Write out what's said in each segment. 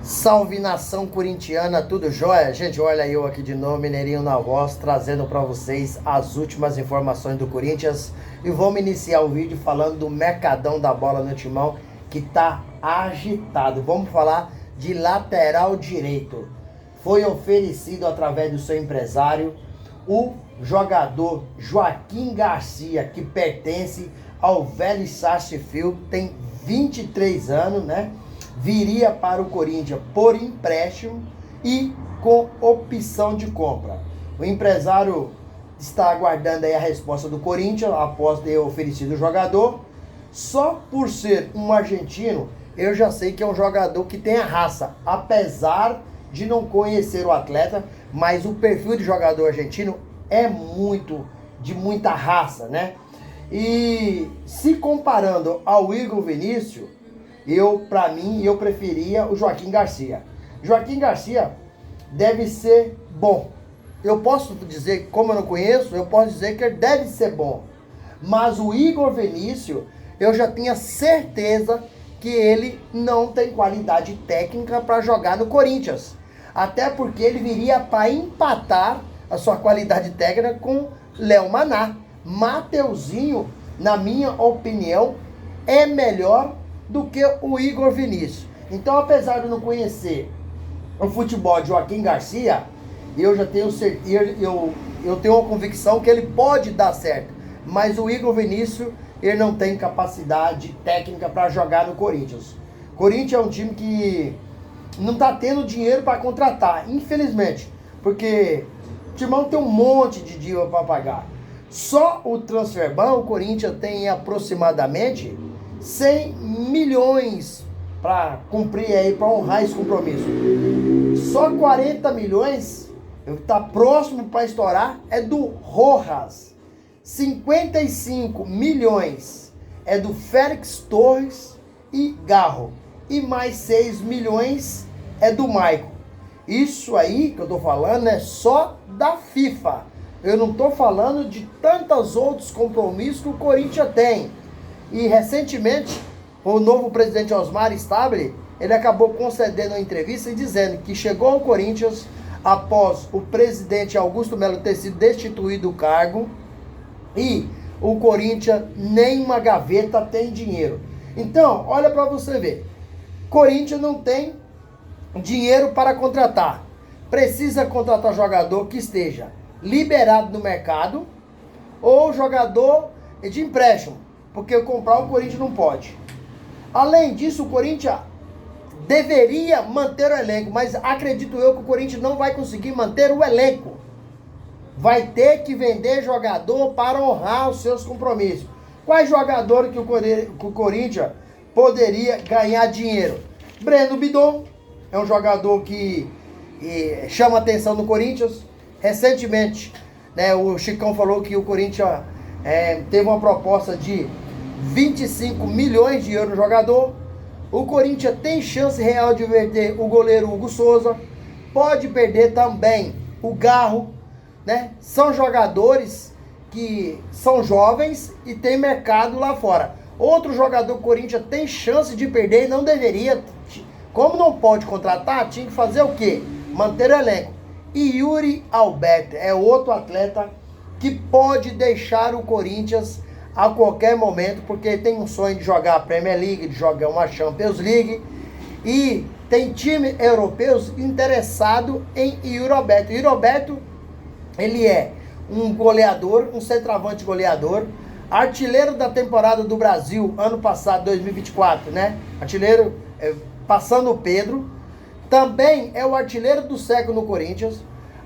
Salve nação corintiana, tudo jóia? Gente, olha eu aqui de novo, Mineirinho na voz, trazendo para vocês as últimas informações do Corinthians. E vamos iniciar o vídeo falando do mercadão da bola no Timão, que tá agitado. Vamos falar de lateral direito. Foi oferecido através do seu empresário o jogador Joaquim Garcia, que pertence ao Vélez Sarsfield, tem 23 anos, né? Viria para o Corinthians por empréstimo e com opção de compra. O empresário está aguardando aí a resposta do Corinthians após ter oferecido o jogador. Só por ser um argentino, eu já sei que é um jogador que tem a raça, apesar de não conhecer o atleta, mas o perfil de jogador argentino é de muita raça, né? E se comparando ao Igor Vinícius, eu preferia o Joaquim Garcia. Joaquim Garcia deve ser bom. Eu posso dizer, como eu não conheço, eu posso dizer que ele deve ser bom. Mas o Igor Vinícius, eu já tinha certeza que ele não tem qualidade técnica para jogar no Corinthians. Até porque ele viria para empatar a sua qualidade técnica com Léo Maná. Mateuzinho, na minha opinião, é melhor do que o Igor Vinícius. Então, apesar de não conhecer o futebol de Joaquim Garcia, eu já tenho certeza, eu tenho uma convicção que ele pode dar certo. Mas o Igor Vinícius, ele não tem capacidade técnica para jogar no Corinthians. O Corinthians é um time que não está tendo dinheiro para contratar, infelizmente, porque o Timão tem um monte de dívida para pagar. Só o Transferban, o Corinthians tem aproximadamente 100 milhões para cumprir aí, para honrar esse compromisso. Só 40 milhões, está próximo para estourar, é do Rojas. 55 milhões é do Félix Torres e Garro. E mais 6 milhões é do Maicon. Isso aí que eu estou falando é só da FIFA. Eu não estou falando de tantos outros compromissos que o Corinthians tem. E recentemente, o novo presidente Osmar Stabile, ele acabou concedendo uma entrevista e dizendo que chegou ao Corinthians após o presidente Augusto Melo ter sido destituído do cargo e o Corinthians nem uma gaveta tem dinheiro. Então, olha para você ver, Corinthians não tem dinheiro para contratar. Precisa contratar jogador que esteja liberado no mercado ou jogador de empréstimo, porque comprar o Corinthians não pode. Além disso, o Corinthians deveria manter o elenco, mas acredito eu que o Corinthians não vai conseguir manter o elenco. Vai ter que vender jogador para honrar os seus compromissos. Quais jogadores que o Corinthians poderia ganhar dinheiro? Breno Bidon é um jogador que chama atenção no Corinthians. Recentemente, né, o Chicão falou que o Corinthians teve uma proposta de 25 milhões de euros no jogador. O Corinthians tem chance real de perder o goleiro Hugo Souza. Pode perder também o Garro, né? São jogadores que são jovens e tem mercado lá fora. Outro jogador que o Corinthians tem chance de perder e não deveria. Como não pode contratar, tinha que fazer o quê? Manter o elenco. E Yuri Alberto é outro atleta que pode deixar o Corinthians a qualquer momento, porque tem um sonho de jogar a Premier League, de jogar uma Champions League, e tem time europeus interessado em Yuri Alberto. Yuri Alberto, ele é um goleador, um centroavante goleador, artilheiro da temporada do Brasil, ano passado, 2024, né? Artilheiro, passando o Pedro. Também é o artilheiro do século no Corinthians,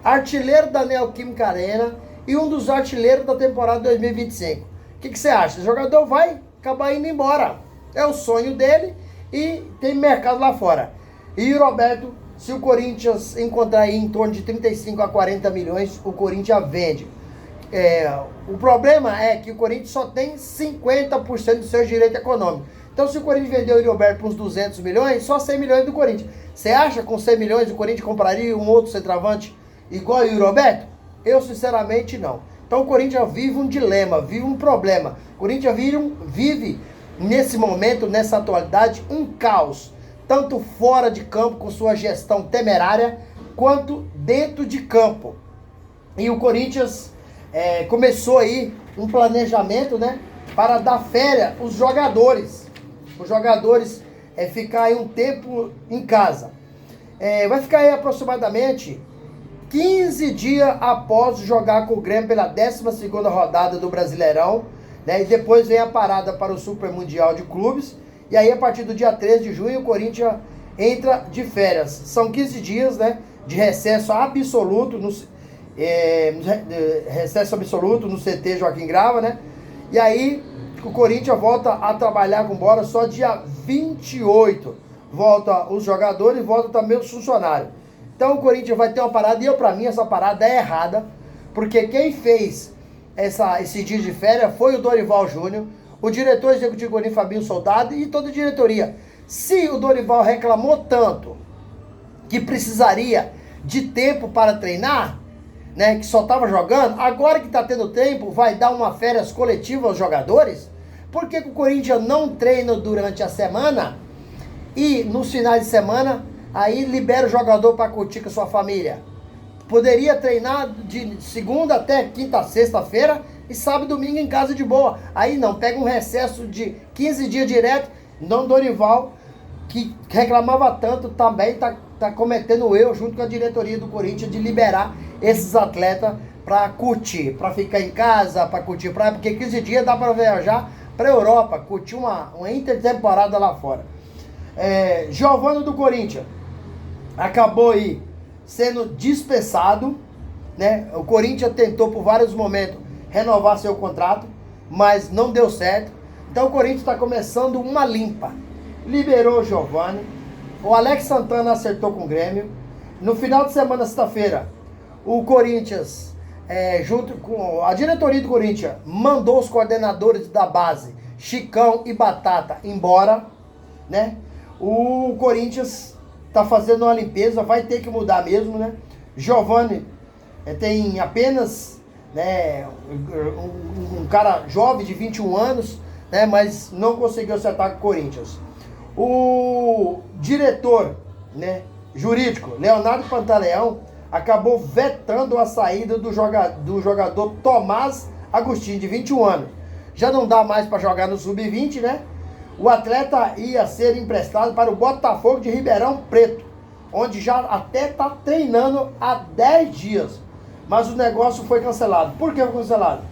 artilheiro da Neoquímica Arena e um dos artilheiros da temporada 2025. O que você acha? O jogador vai acabar indo embora. É o sonho dele e tem mercado lá fora. E o Roberto, se o Corinthians encontrar aí em torno de 35 a 40 milhões, o Corinthians vende. O problema é que o Corinthians só tem 50% do seu direito econômico. Então, se o Corinthians vender o Yuri Alberto por uns 200 milhões, só 100 milhões do Corinthians. Você acha que com 100 milhões o Corinthians compraria um outro centroavante igual o Yuri Alberto? Eu, sinceramente, não. Então, o Corinthians vive um dilema, vive um problema. O Corinthians vive, nesse momento, nessa atualidade, um caos. tanto fora de campo com sua gestão temerária, quanto dentro de campo. E o Corinthians começou aí um planejamento, né, para dar férias aos jogadores. Os jogadores ficar aí um tempo em casa. Vai ficar aí aproximadamente 15 dias após jogar com o Grêmio pela 12ª rodada do Brasileirão, né? E depois vem a parada para o Super Mundial de Clubes. E aí, a partir do dia 13 de junho, o Corinthians entra de férias. São 15 dias, né, de recesso absoluto, no CT Joaquim Grava, né? E aí, o Corinthians volta a trabalhar com bola só dia 28. Volta os jogadores e volta também os funcionários. Então o Corinthians vai ter uma parada, e pra mim essa parada é errada, porque quem fez esse dia de férias foi o Dorival Júnior, o diretor executivo Corinthians, Fabinho Soldado, e toda a diretoria. Se o Dorival reclamou tanto que precisaria de tempo para treinar, né, que só estava jogando, agora que está tendo tempo, vai dar uma férias coletiva aos jogadores? Por que o Corinthians não treina durante a semana e nos finais de semana aí libera o jogador para curtir com a sua família? Poderia treinar de segunda até quinta, sexta-feira e sábado e domingo em casa de boa. Aí não, pega um recesso de 15 dias direto. Não, Dorival, que reclamava tanto, também tá cometendo erro junto com a diretoria do Corinthians de liberar esses atletas para curtir, para ficar em casa, para curtir praia, porque 15 dias dá para viajar para Europa, curtir uma intertemporada lá fora. Giovani do Corinthians acabou aí sendo dispensado, né? O Corinthians tentou por vários momentos renovar seu contrato, mas não deu certo. Então o Corinthians está começando uma limpa. Liberou o Giovani, o Alex Santana acertou com o Grêmio. No final de semana, sexta-feira, o Corinthians, junto com a diretoria do Corinthians, mandou os coordenadores da base, Chicão e Batata, embora, né? O Corinthians tá fazendo uma limpeza, vai ter que mudar mesmo, né? Giovani tem apenas, né, um cara jovem de 21 anos, né, mas não conseguiu acertar com o Corinthians. O diretor, né, jurídico, Leonardo Pantaleão, acabou vetando a saída do jogador Tomás Agostinho, de 21 anos. Já não dá mais para jogar no Sub-20, né? O atleta ia ser emprestado para o Botafogo de Ribeirão Preto, onde já até está treinando há 10 dias. Mas o negócio foi cancelado. Por que foi cancelado?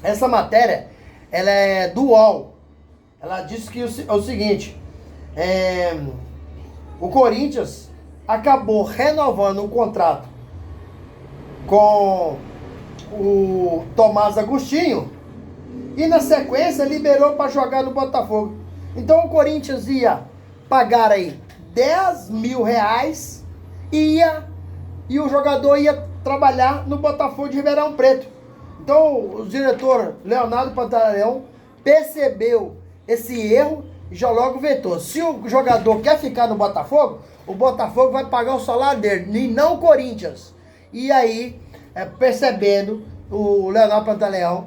Essa matéria, ela é do UOL. Ela disse que é o seguinte, o Corinthians acabou renovando o contrato com o Tomás Agostinho e na sequência liberou para jogar no Botafogo. Então o Corinthians ia pagar aí 10 mil reais e o jogador ia trabalhar no Botafogo de Ribeirão Preto. Então o diretor Leonardo Pantaleão percebeu esse erro e já logo vetou. Se o jogador quer ficar no Botafogo, o Botafogo vai pagar o salário dele, e não o Corinthians. E aí, percebendo, o Leonardo Pantaleão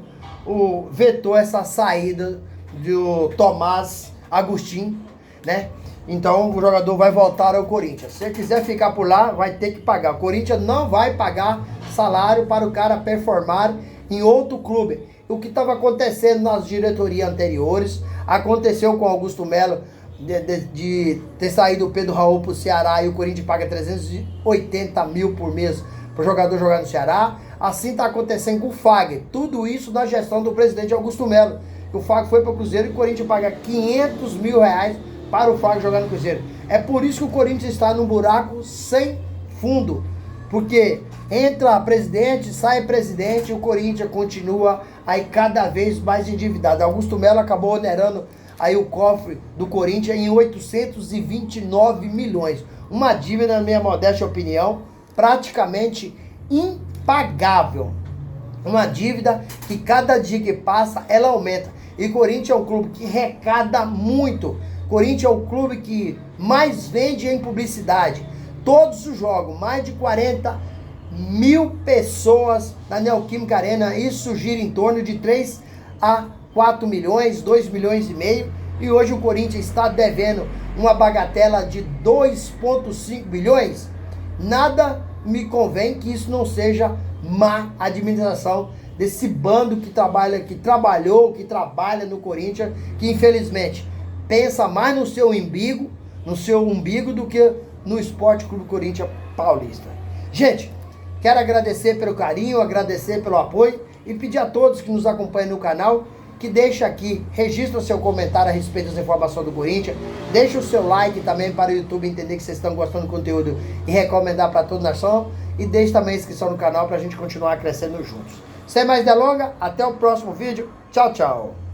vetou essa saída do Tomás Agostinho, né? Então o jogador vai voltar ao Corinthians. Se ele quiser ficar por lá, vai ter que pagar. O Corinthians não vai pagar salário para o cara performar em outro clube. O que estava acontecendo nas diretorias anteriores, aconteceu com Augusto Melo, de ter saído o Pedro Raul para o Ceará e o Corinthians paga 380 mil por mês para o jogador jogar no Ceará. Assim está acontecendo com o Fagner. Tudo isso na gestão do presidente Augusto Melo. O Fagner foi para o Cruzeiro e o Corinthians paga 500 mil reais para o Fagner jogar no Cruzeiro. É por isso que o Corinthians está num buraco sem fundo. Porque entra presidente, sai presidente, e o Corinthians continua aí cada vez mais endividado. Augusto Melo acabou onerando aí o cofre do Corinthians em 829 milhões. Uma dívida, na minha modesta opinião, praticamente impagável. Uma dívida que cada dia que passa, ela aumenta. E Corinthians é um clube que arrecada muito. Corinthians é o clube que mais vende em publicidade. Todos os jogos, mais de 40 mil pessoas na Neoquímica Arena. Isso gira em torno de 3 a 4 milhões, 2 milhões e meio. e hoje o Corinthians está devendo uma bagatela de 2,5 bilhões, nada me convém que isso não seja má administração desse bando que trabalha no Corinthians, que infelizmente pensa mais no seu umbigo do que no Esporte Clube Corinthians Paulista. Gente, quero agradecer pelo carinho, agradecer pelo apoio e pedir a todos que nos acompanham no canal que deixa aqui, registra o seu comentário a respeito das informações do Corinthians, deixa o seu like também para o YouTube entender que vocês estão gostando do conteúdo e recomendar para toda a nação, e deixe também a inscrição no canal para a gente continuar crescendo juntos. Sem mais delongas, até o próximo vídeo. Tchau, tchau.